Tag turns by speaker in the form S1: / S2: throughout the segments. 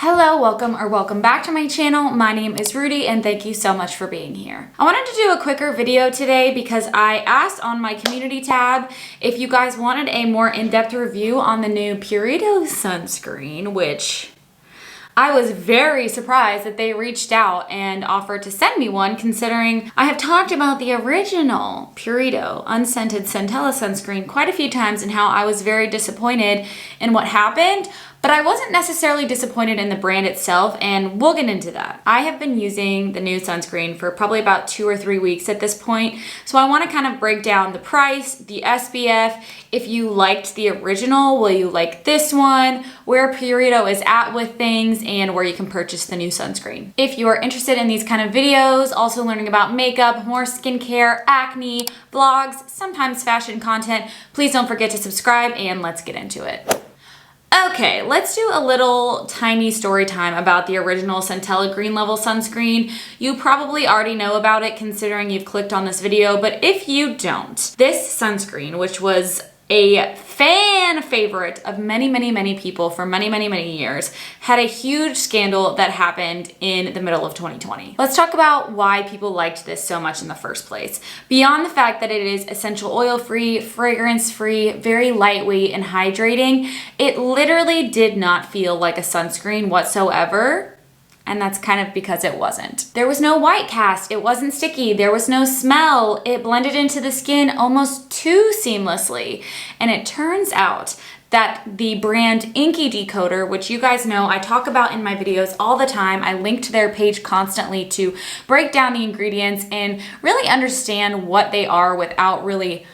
S1: Hello, welcome back to my channel. My name is Rudi and thank you so much for being here. I wanted to do a quicker video today because I asked on my community tab if you guys wanted a more in-depth review on the new PURITO sunscreen, which I was very surprised that they reached out and offered to send me one, considering I have talked about the original PURITO unscented Centella sunscreen quite a few times and how I was very disappointed in what happened. But I wasn't necessarily disappointed in the brand itself, and we'll get into that. I have been using the new sunscreen for probably about 2 or 3 weeks at this point, so I want to kind of break down the price, the SPF, if you liked the original, will you like this one, where Purito is at with things, and where you can purchase the new sunscreen. If you are interested in these kind of videos, also learning about makeup, more skincare, acne, vlogs, sometimes fashion content, please don't forget to subscribe and let's get into it. Okay, let's do a little tiny story time about the original Centella Green Level sunscreen. You probably already know about it considering you've clicked on this video, but if you don't, this sunscreen, which was a fan favorite of many people for many years, had a huge scandal that happened in the middle of 2020. Let's talk about why people liked this so much in the first place. Beyond the fact that it is essential oil free, fragrance free, very lightweight and hydrating, it literally did not feel like a sunscreen whatsoever. And that's kind of because it wasn't. There was no white cast, it wasn't sticky, there was no smell, it blended into the skin almost too seamlessly. And it turns out that the brand Inky Decoder, which you guys know I talk about in my videos all the time, I link to their page constantly to break down the ingredients and really understand what they are without really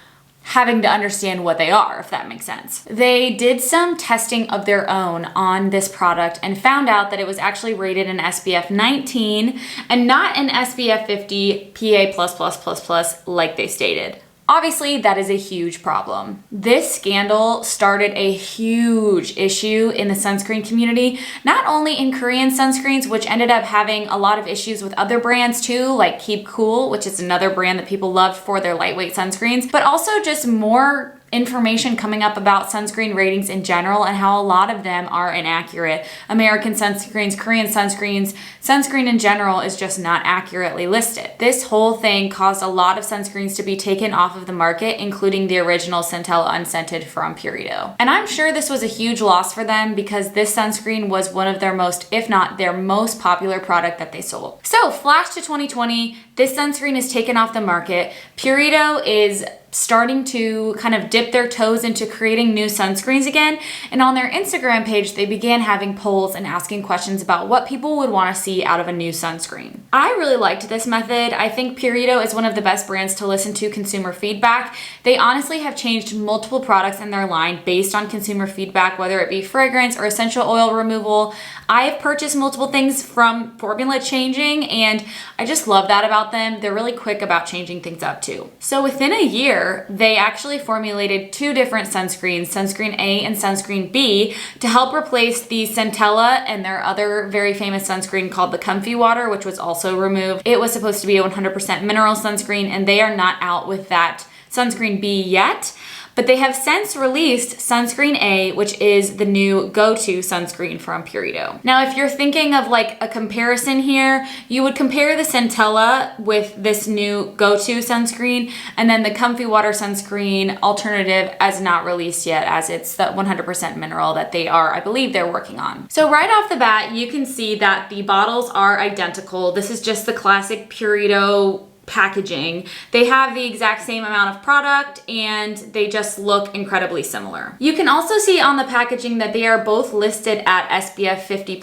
S1: having to understand what they are, if that makes sense. They did some testing of their own on this product and found out that it was actually rated an SPF 19 and not an SPF 50 PA++++ like they stated. Obviously, that is a huge problem. This scandal started a huge issue in the sunscreen community, not only in Korean sunscreens, which ended up having a lot of issues with other brands too, like Keep Cool, which is another brand that people loved for their lightweight sunscreens, but also just more information coming up about sunscreen ratings in general and how a lot of them are inaccurate. American sunscreens, Korean sunscreens, sunscreen in general is just not accurately listed. This whole thing caused a lot of sunscreens to be taken off of the market, including the original Centella unscented from Purito. And I'm sure this was a huge loss for them because this sunscreen was one of their most, if not their most popular product that they sold. So flash to 2020, this sunscreen is taken off the market. Purito is starting to kind of dip their toes into creating new sunscreens again. And on their Instagram page, they began having polls and asking questions about what people would want to see out of a new sunscreen. I really liked this method. I think Purito is one of the best brands to listen to consumer feedback. They honestly have changed multiple products in their line based on consumer feedback, whether it be fragrance or essential oil removal. I have purchased multiple things from formula changing and I just love that about them. They're really quick about changing things up too. So within a year, they actually formulated 2 different sunscreens, sunscreen A and sunscreen B, to help replace the Centella and their other very famous sunscreen called the Comfy Water, which was also removed. It was supposed to be a 100% mineral sunscreen and they are not out with that sunscreen B yet. But they have since released sunscreen A, which is the new Go To sunscreen from Purito. Now, if you're thinking of like a comparison here, you would compare the Centella with this new Go To sunscreen, and then the Comfy Water sunscreen alternative as not released yet, as it's the 100% mineral that they are, I believe they're working on. So right off the bat, you can see that the bottles are identical. This is just the classic Purito packaging. They have the exact same amount of product and they just look incredibly similar. You can also see on the packaging that they are both listed at SPF 50+,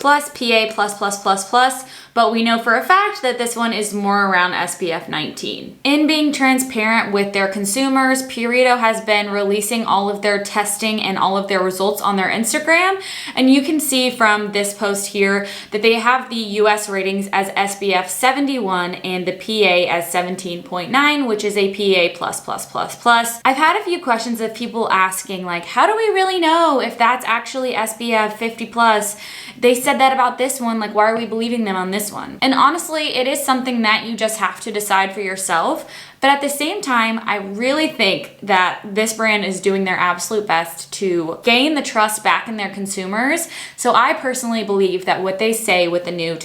S1: PA+++++, but we know for a fact that this one is more around SPF 19. In being transparent with their consumers, Purito has been releasing all of their testing and all of their results on their Instagram, and you can see from this post here that they have the US ratings as SPF 71 and the PA as 17.9, which is a PA++++. I've had a few questions of people asking, like, how do we really know if that's actually SPF 50+? They said that about this one, like, why are we believing them on this one? And honestly, it is something that you just have to decide for yourself. But at the same time, I really think that this brand is doing their absolute best to gain the trust back in their consumers. So I personally believe that what they say with the new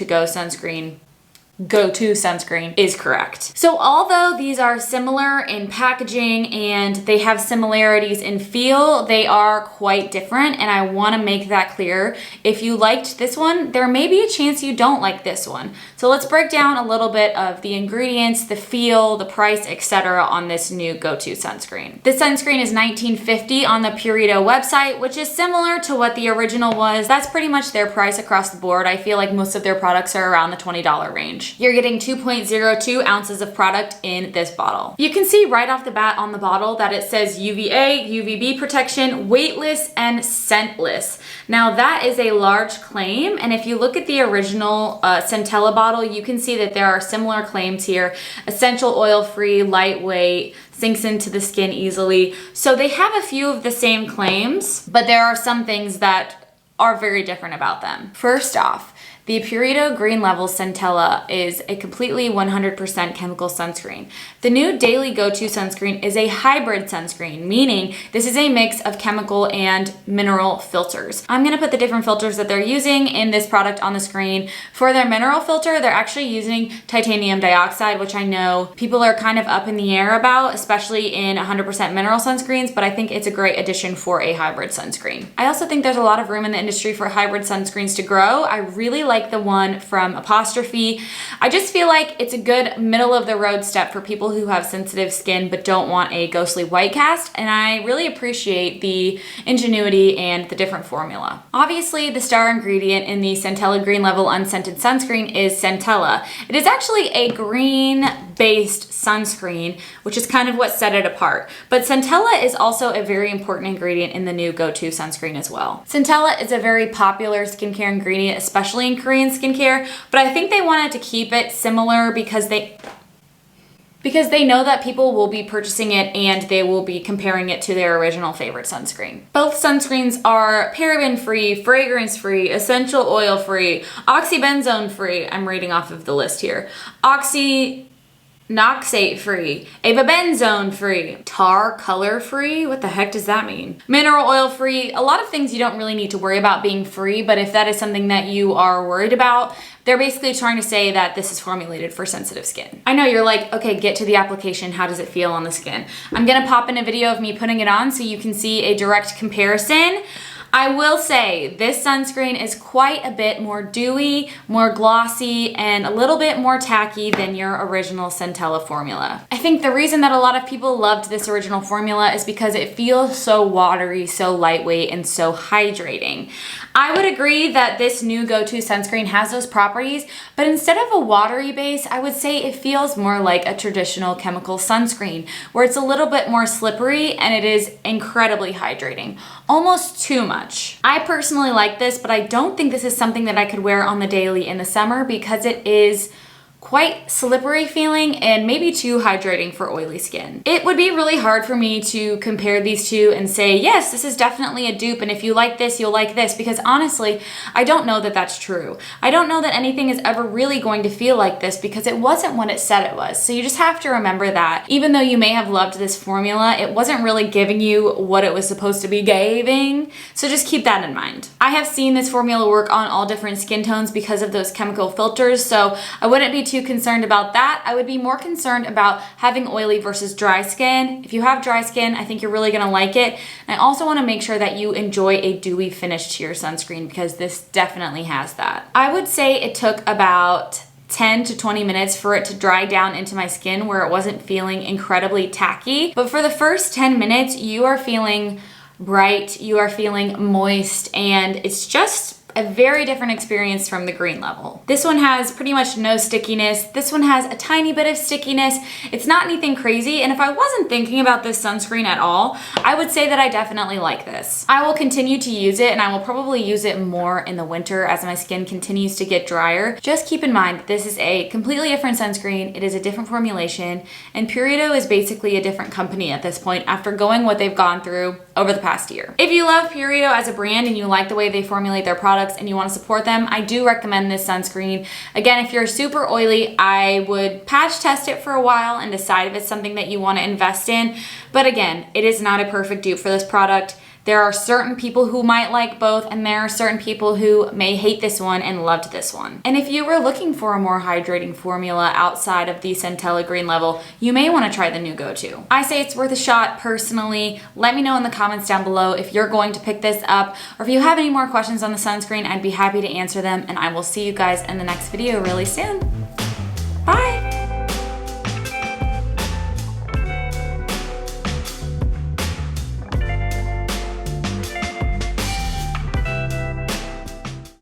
S1: Go To sunscreen is correct. So although these are similar in packaging and they have similarities in feel, they are quite different, and I want to make that clear. If you liked this one, there may be a chance you don't like this one. So let's break down a little bit of the ingredients, the feel, the price, etc. on this new Go To sunscreen. This sunscreen is $19.50 on the Purito website, which is similar to what the original was. That's pretty much their price across the board. I feel like most of their products are around the $20 range. You're getting 2.02 ounces of product in this bottle. You can see right off the bat on the bottle that it says UVA, UVB protection, weightless, and scentless. Now that is a large claim, and if you look at the original Centella bottle, you can see that there are similar claims here. Essential oil-free, lightweight, sinks into the skin easily. So they have a few of the same claims, but there are some things that are very different about them. First off, the Purito Green Level Centella is a completely 100% chemical sunscreen. The new Daily Go To sunscreen is a hybrid sunscreen, meaning this is a mix of chemical and mineral filters. I'm gonna put the different filters that they're using in this product on the screen. For their mineral filter, they're actually using titanium dioxide, which I know people are kind of up in the air about, especially in 100% mineral sunscreens, but I think it's a great addition for a hybrid sunscreen. I also think there's a lot of room in the industry for hybrid sunscreens to grow. I really like the one from Apostrophe. I just feel like it's a good middle of the road step for people who have sensitive skin but don't want a ghostly white cast, and I really appreciate the ingenuity and the different formula. Obviously, the star ingredient in the Centella Green Level Unscented Sunscreen is Centella. It is actually a green-based sunscreen, which is kind of what set it apart. But Centella is also a very important ingredient in the new Go To sunscreen as well. Centella is a very popular skincare ingredient, especially in Korean skincare, but I think they wanted to keep it similar because they know that people will be purchasing it and they will be comparing it to their original favorite sunscreen. Both sunscreens are paraben-free, fragrance-free, essential oil-free, oxybenzone-free, I'm reading off of the list here, oxynoxate-free, avobenzone-free, tar color-free, what the heck does that mean? Mineral oil-free, a lot of things you don't really need to worry about being free, but if that is something that you are worried about, they're basically trying to say that this is formulated for sensitive skin. I know you're like, okay, get to the application, how does it feel on the skin? I'm gonna pop in a video of me putting it on so you can see a direct comparison. I will say this sunscreen is quite a bit more dewy, more glossy, and a little bit more tacky than your original Centella formula. I think the reason that a lot of people loved this original formula is because it feels so watery, so lightweight, and so hydrating. I would agree that this new Go To sunscreen has those properties, but instead of a watery base, I would say it feels more like a traditional chemical sunscreen, where it's a little bit more slippery and it is incredibly hydrating. Almost too much. I personally like this, but I don't think this is something that I could wear on the daily in the summer because it is quite slippery feeling and maybe too hydrating for oily skin. It would be really hard for me to compare these two and say, yes, this is definitely a dupe, and if you like this, you'll like this, because honestly, I don't know that that's true. I don't know that anything is ever really going to feel like this because it wasn't what it said it was. So you just have to remember that even though you may have loved this formula, it wasn't really giving you what it was supposed to be giving. So just keep that in mind. I have seen this formula work on all different skin tones because of those chemical filters, so I wouldn't be too concerned about that. I would be more concerned about having oily versus dry skin. If you have dry skin, I think you're really gonna like it. And I also wanna make sure that you enjoy a dewy finish to your sunscreen because this definitely has that. I would say it took about 10 to 20 minutes for it to dry down into my skin where it wasn't feeling incredibly tacky. But for the first 10 minutes, you are feeling bright, you are feeling moist, and it's just a very different experience from the Green Level. This one has pretty much no stickiness. This one has a tiny bit of stickiness. It's not anything crazy, and if I wasn't thinking about this sunscreen at all, I would say that I definitely like this. I will continue to use it, and I will probably use it more in the winter as my skin continues to get drier. Just keep in mind that this is a completely different sunscreen. It is a different formulation, and Purito is basically a different company at this point after going what they've gone through over the past year. If you love Purito as a brand and you like the way they formulate their products and you want to support them, I do recommend this sunscreen. Again, if you're super oily, I would patch test it for a while and decide if it's something that you want to invest in. But again, it is not a perfect dupe for this product. There are certain people who might like both, and there are certain people who may hate this one and loved this one. And if you were looking for a more hydrating formula outside of the Centella Green Level, you may want to try the new Go To. I say it's worth a shot personally. Let me know in the comments down below if you're going to pick this up, or if you have any more questions on the sunscreen, I'd be happy to answer them, and I will see you guys in the next video really soon. Bye!